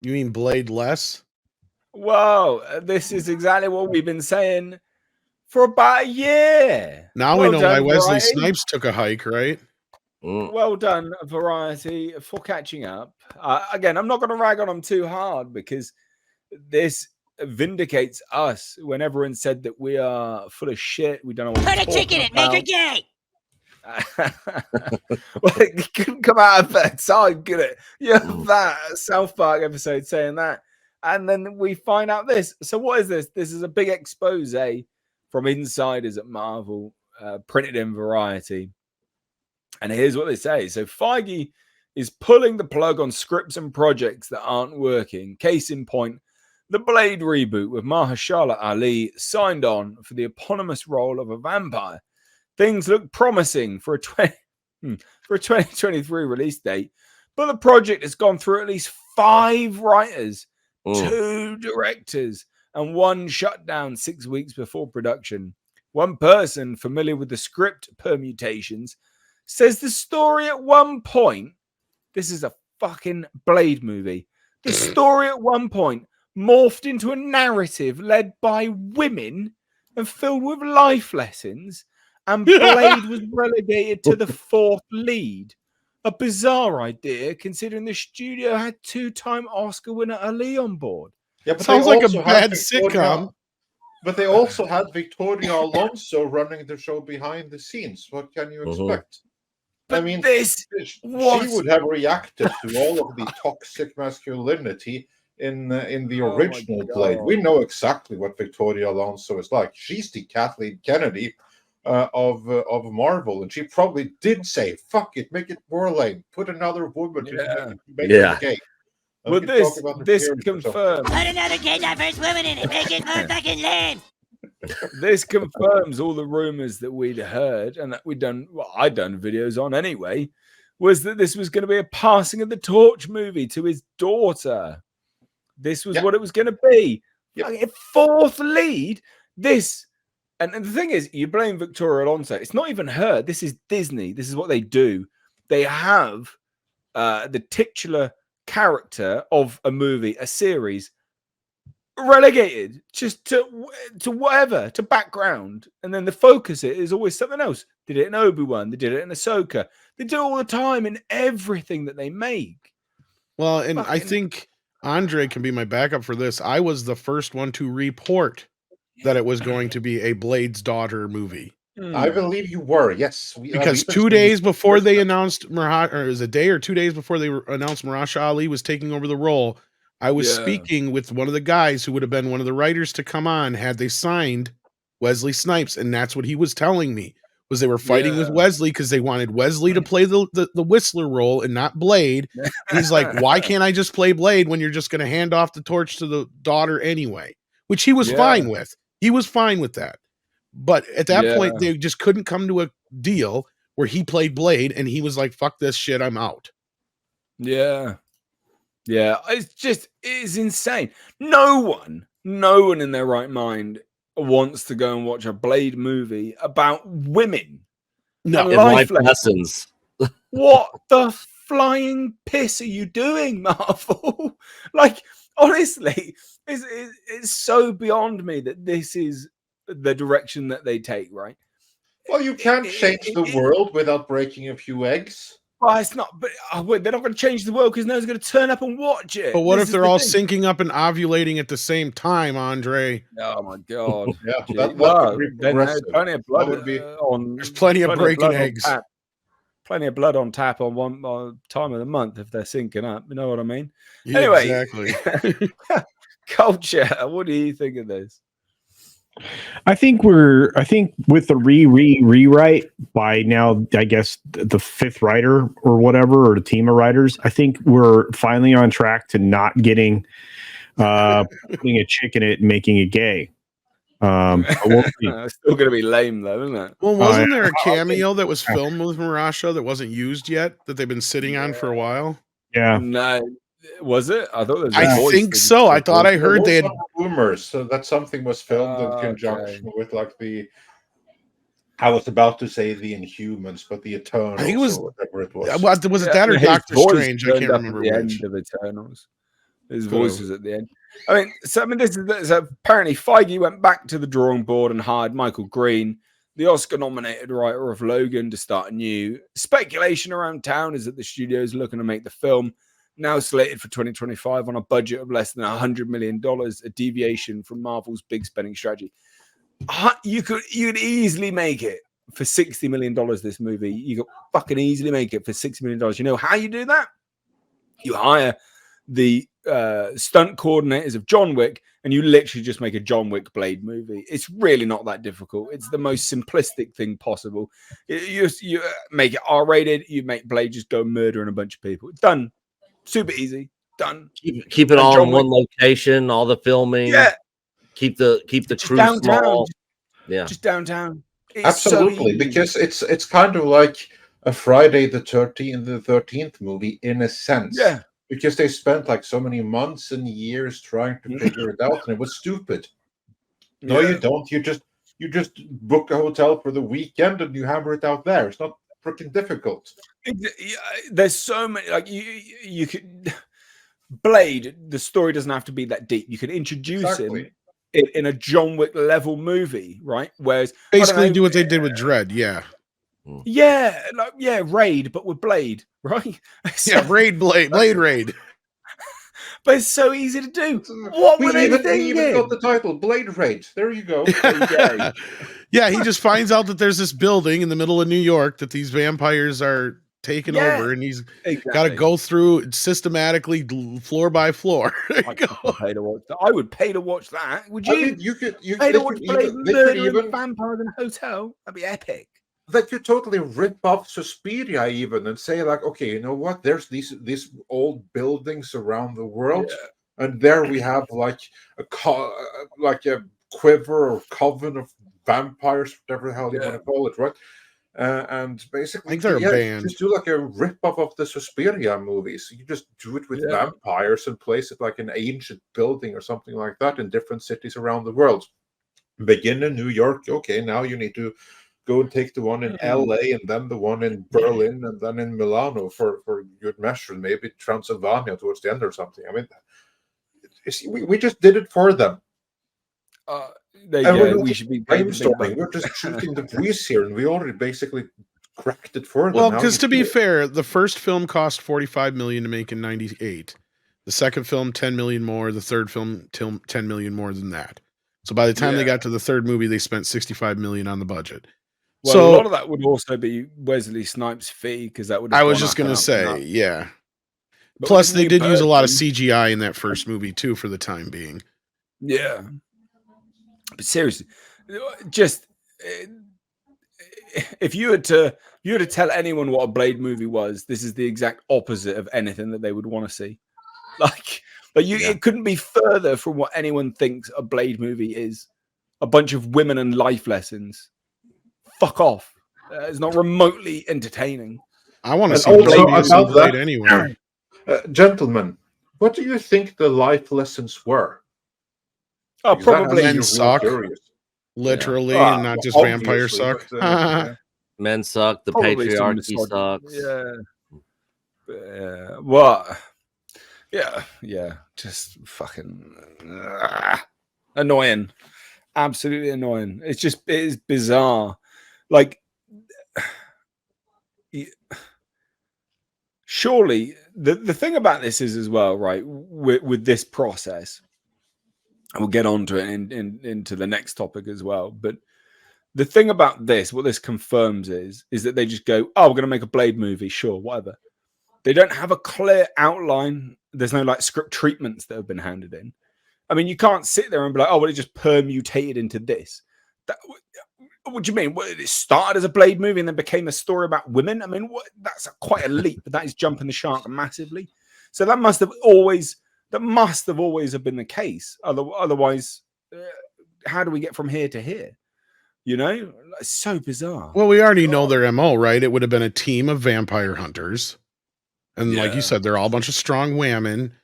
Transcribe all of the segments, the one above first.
You mean Blade less? Whoa, this is exactly what we've been saying for about a year. Now we know why Wesley Snipes took a hike, right? Well done, Variety, for catching up. Again, I'm not going to rag on them too hard because this vindicates us when everyone said that we are full of shit. We don't know what Put a chicken in, make her gay. Well, it couldn't come out of that side, could it? You have that South Park episode saying that. And then we find out this. So what is this? This is a big expose from insiders at Marvel, printed in Variety. And here's what they say. So Feige is pulling the plug on scripts and projects that aren't working. Case in point, the Blade reboot with Mahershala Ali signed on for the eponymous role of a vampire. Things look promising for a 2023 release date, but the project has gone through at least 5 writers, 2 directors, and 1 shutdown 6 weeks before production. One person familiar with the script permutations says the story at one point, this is a fucking Blade movie, the story at one point morphed into a narrative led by women and filled with life lessons, and Blade was relegated to the 4th lead. A bizarre idea considering the studio had 2-time Oscar winner Ali on board. Yeah, but sounds like a bad sitcom. But they also had Victoria Alonso running the show behind the scenes. What can you expect? But I mean, she what? would have reacted to all of the toxic masculinity in the original Blade. We know exactly what Victoria Alonso is like. She's the Kathleen Kennedy of Marvel, and she probably did say, "Fuck it, make it more lame. Put another woman to make it gay." Well, this confirms. Put another gay diverse woman in it. Make it more fucking lame. This confirms all the rumors that we'd heard and that I'd done videos on anyway, was that this was going to be a passing of the torch movie to his daughter. This was what it was going to be. Like, 4th lead. This, and the thing is, you blame Victoria Alonso. It's not even her. This is Disney. This is what they do. They have the titular character of a movie, a series, relegated just to whatever, to background, and then the focus is always something else. They did it in Obi-Wan, they did it in Ahsoka, they do it all the time in everything that they make. Well, and I think Andre can be my backup for this. I was the first one to report that it was going to be a Blade's daughter movie. I believe you were, yes. Because 2 days before they announced or it was a day or 2 days before they announced Mahershala Ali was taking over the role, I was speaking with one of the guys who would have been one of the writers to come on had they signed Wesley Snipes, and that's what he was telling me, was they were fighting with Wesley because they wanted Wesley to play the Whistler role and not Blade. And he's like, why can't I just play Blade when you're just going to hand off the torch to the daughter anyway? Which he was fine with. He was fine with that. But at that point, they just couldn't come to a deal where he played Blade, and he was like, fuck this shit, I'm out. Yeah. Yeah, it's insane. No one in their right mind wants to go and watch a Blade movie about women. No, life lessons. What the flying piss are you doing, Marvel? Like, honestly, it's so beyond me that this is the direction that they take, right? Well, you can't change the world without breaking a few eggs. Well, it's not, but they're not going to change the world because no one's going to turn up and watch it. But what if they're all syncing up and ovulating at the same time, Andre? Oh my god! There's plenty of blood There's plenty of breaking eggs. Plenty of blood on tap on one time of the month if they're syncing up. You know what I mean? Yeah, anyway, exactly. Culture. What do you think of this? I think with the rewrite by now, I guess the 5th writer or whatever, or the team of writers, I think we're finally on track to not getting putting a chick in it and making it gay. It's still going to be lame though, isn't it? Well, wasn't there a cameo that was filmed with Mahershala that wasn't used yet, that they've been sitting on for a while? Yeah. No. Was it? I thought it was. I think so. I thought I heard they had rumors so that something was filmed in conjunction with like I was about to say the Inhumans, but the Eternals. I think it was whatever it was. Was it that or Doctor Strange? I can't remember the which. end of Eternals. His voice was at the end. I mean, this is apparently Feige went back to the drawing board and hired Michael Green, the Oscar-nominated writer of Logan, to start anew. Speculation around town is that the studio is looking to make the film, now slated for 2025, on a budget of less than $100 million, a deviation from Marvel's big spending strategy. You could easily make it for $60 million. This movie, you could fucking easily make it for $60 million. You know how you do that? You hire the stunt coordinators of John Wick, and you literally just make a John Wick Blade movie. It's really not that difficult. It's the most simplistic thing possible. You make it R-rated. You make Blade just go murdering a bunch of people. Done. Super easy. Done. Keep it all in one location. All the filming. Yeah. Keep the crew downtown, small. Just downtown. It's absolutely, so because it's kind of like a Friday the 13th movie in a sense. Yeah. Because they spent like so many months and years trying to figure it out, and it was stupid. No, you don't. You just book a hotel for the weekend and you hammer it out there. It's not freaking difficult. There's so many, like you could Blade. The story doesn't have to be that deep. You could introduce him in a John Wick level movie, right? Whereas basically do what they did with Dredd, Raid, but with Blade, right? Blade Raid. But it's so easy to do. What were they thinking? We even got the title, Blade Raid. There you go. Yeah, he just finds out that there's this building in the middle of New York that these vampires are taking over, and he's got to go through it systematically, floor by floor. I would pay to watch that. Would you? I mean, you pay to watch Blade murdering vampires in a hotel? That'd be epic. That you totally rip off Suspiria even and say like, okay, you know what? There's these old buildings around the world, and there we have like a quiver or coven of vampires, whatever the hell you want to call it, right? And basically, I think they're a band. Just do like a rip-off of the Suspiria movies. You just do it with vampires and place it like an ancient building or something like that in different cities around the world. Begin in New York. Okay, now you need to go and take the one in LA, and then the one in Berlin, and then in Milano for good measure, maybe Transylvania towards the end or something. I mean, we just did it for them. We should be brainstorming. We're just shooting the breeze here, and we already basically cracked it for them. Well, because to be fair, the first film cost $45 million to make in '98. The second film, $10 million more. The third film, $10 million more than that. So by the time they got to the third movie, they spent $65 million on the budget. Well, so a lot of that would also be Wesley Snipes' fee, because that would. I was just going to say, yeah. But plus, they did use a lot of CGI in that first movie too, for the time being. Yeah, but seriously, just if you were to tell anyone what a Blade movie was, this is the exact opposite of anything that they would want to see. It couldn't be further from what anyone thinks a Blade movie is. A bunch of women and life lessons. Fuck off. It's not remotely entertaining. I want to see Blade anyway. Gentlemen, what do you think the life lessons were? Oh, probably men suck. Literally, and not just vampires suck. Men suck. The probably patriarchy sucks. What? Yeah. Just fucking annoying. Absolutely annoying. It is bizarre. Like, surely the thing about this is as well, right? With this process, and we'll get on to it into the next topic as well. But the thing about this, what this confirms is that they just go, "Oh, we're going to make a Blade movie, sure, whatever." They don't have a clear outline. There's no like script treatments that have been handed in. I mean, you can't sit there and be like, "Oh, well, it just permutated into this." What do you mean? It started as a Blade movie and then became a story about women? I mean, that's quite a leap. But that is jumping the shark massively. So that must have always have been the case. Otherwise, how do we get from here to here? You know, it's so bizarre. Well, we already know their MO, right? It would have been a team of vampire hunters, and like you said, they're all a bunch of strong women.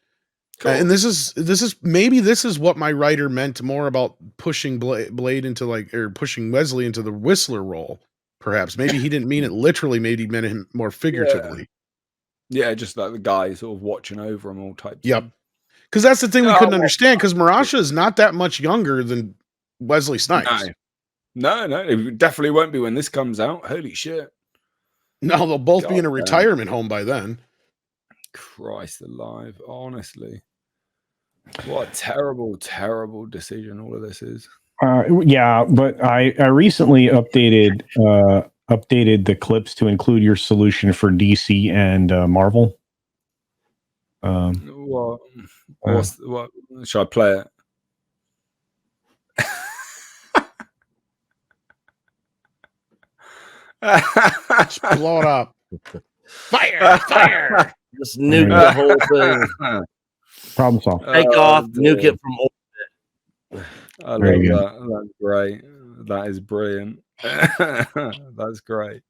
Cool. And this is what my writer meant more about pushing Blade into pushing Wesley into the Whistler role. Perhaps maybe he didn't mean it literally. Maybe he meant him more figuratively. Yeah, just like the guy sort of watching over him all types. Yep. Because that's the thing we couldn't Oh, understand. Because Marasha is not that much younger than Wesley Snipes. No, it definitely won't be when this comes out. Holy shit! No, they'll both be in a God damn. retirement home by then. Christ alive! Honestly, what a terrible, terrible decision all of this is. Yeah, but I recently updated the clips to include your solution for DC and Marvel. What should I play it? Just blow it up. Fire! Just nuke the whole thing. Problem solved. Take off, nuke it from orbit. I love that. That's great. That is brilliant. That's great.